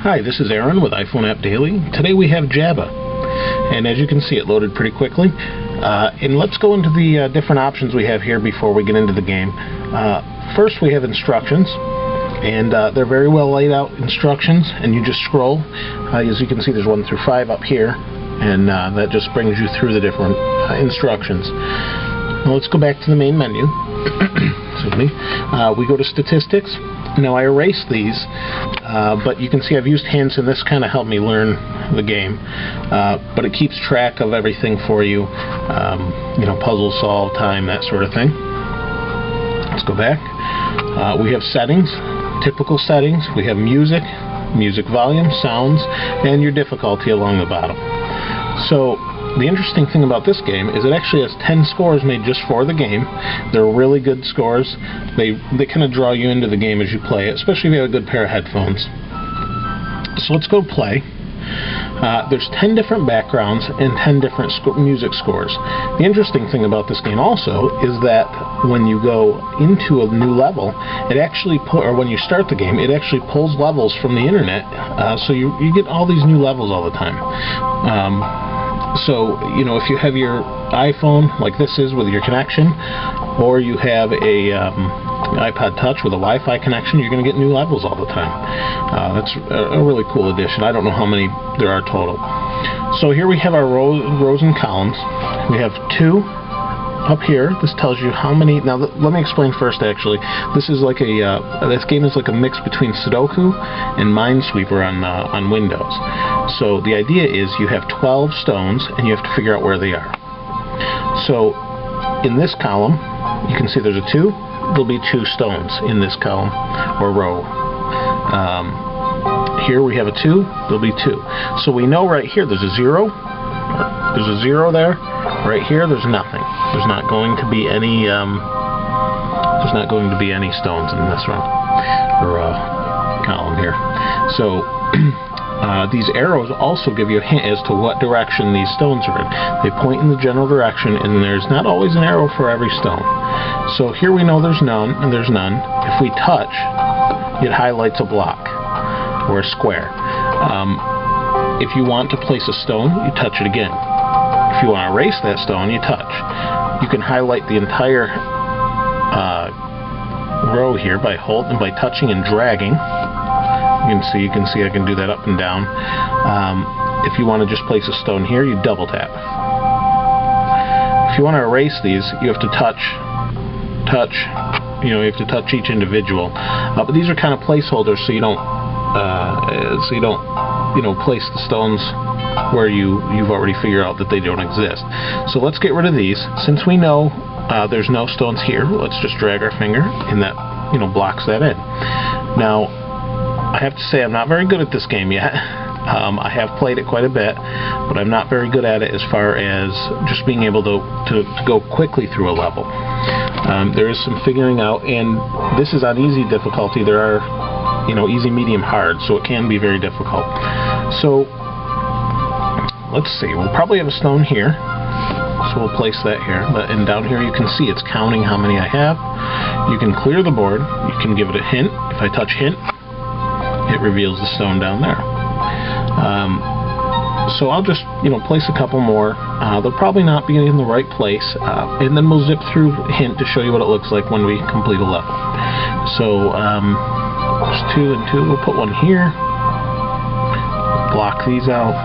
Hi, this is Aaron with iPhone App Daily. Today we have Jabeh, and as you can see, it loaded pretty quickly. And let's go into the different options we have here before we get into the game. First, we have instructions, and they're very well laid out instructions, and you just scroll. As you can see, there's 1 through 5 up here, and that just brings you through the different instructions. Now let's go back to the main menu. Excuse me. We go to statistics. Now I erased these, but you can see I've used hints, and this kind of helped me learn the game. But it keeps track of everything for you, puzzle solve time, that sort of thing. Let's go back. We have settings, typical settings. We have music, music volume, sounds, and your difficulty along the bottom. So the interesting thing about this game is it actually has 10 scores made just for the game. They're really good scores. They kind of draw you into the game as you play it, especially if you have a good pair of headphones. So let's go play. There's 10 different backgrounds and 10 different music scores. The interesting thing about this game also is that when you go into a new level, it actually or when you start the game, it actually pulls levels from the internet. So you get all these new levels all the time. So, if you have your iPhone, like this is, with your connection, or you have a iPod Touch with a Wi-Fi connection, you're going to get new levels all the time. That's a really cool addition. I don't know how many there are total. So here we have our rows and columns. We have 2 up here. This tells you how many. Now let me explain first. Actually, this is like this game is like a mix between Sudoku and Minesweeper on Windows. So the idea is you have 12 stones and you have to figure out where they are. So in this column, you can see there's a 2. There'll be 2 stones in this column or row. Here we have a 2. There'll be 2. So we know right here there's a 0. There's a 0 there. Right here, there's nothing. There's not going to be any. There's not going to be any stones in this row or column here. So these arrows also give you a hint as to what direction these stones are in. They point in the general direction, and there's not always an arrow for every stone. So here we know there's none, and there's none. If we touch, it highlights a block or a square. If you want to place a stone, you touch it again. If you want to erase that stone, you touch. You can highlight the entire row here by touching and dragging. You can see I can do that up and down. If you want to just place a stone here, you double tap. If you want to erase these, you have to touch. You have to touch each individual. But these are kind of placeholders, so you don't place the stones where you've already figured out that they don't exist. So let's get rid of these. Since we know there's no stones here, let's just drag our finger, and that blocks that in. Now, I have to say I'm not very good at this game yet. I have played it quite a bit, but I'm not very good at it as far as just being able to go quickly through a level. There is some figuring out, and this is on easy difficulty. There are easy, medium, hard, so it can be very difficult. So let's see, we'll probably have a stone here, so we'll place that here. And down here you can see it's counting how many I have. You can clear the board. You can give it a hint. If I touch hint, it reveals the stone down there. So I'll just place a couple more. They'll probably not be in the right place, and then we'll zip through hint to show you what it looks like when we complete a level. So there's 2 and 2. We'll put one here. Block these out.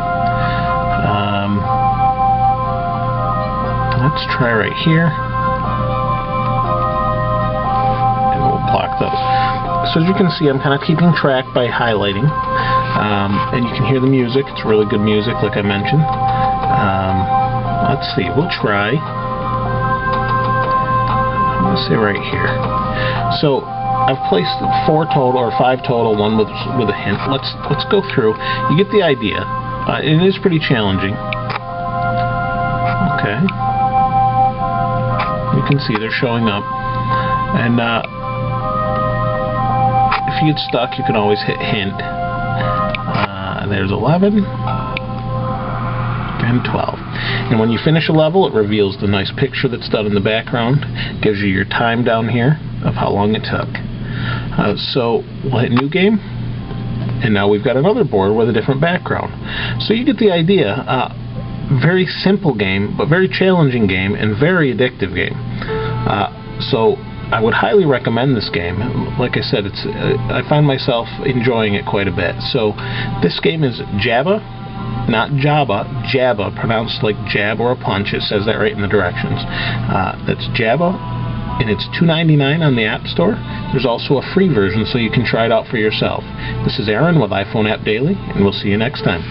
Let's try right here, and we'll block those. So as you can see, I'm kind of keeping track by highlighting, and you can hear the music. It's really good music, like I mentioned. Let's see, we'll try. Let's say right here. So I've placed 4 total or 5 total, one with a hint. Let's go through. You get the idea. It is pretty challenging. Okay. You can see they're showing up, and if you get stuck, you can always hit hint. There's 11 and 12. And when you finish a level, it reveals the nice picture that's done in the background. Gives you your time down here of how long it took. So we'll hit new game, And now we've got another board with a different background. So you get the idea. Very simple game, but very challenging game, and very addictive game. So I would highly recommend this game. Like I said, I find myself enjoying it quite a bit. So this game is Jabeh, not Jabba, Jabeh, pronounced like jab or a punch. It says that right in the directions. That's Jabeh, and it's $2.99 on the App Store. There's also a free version, so you can try it out for yourself. This is Aaron with iPhone App Daily, and we'll see you next time.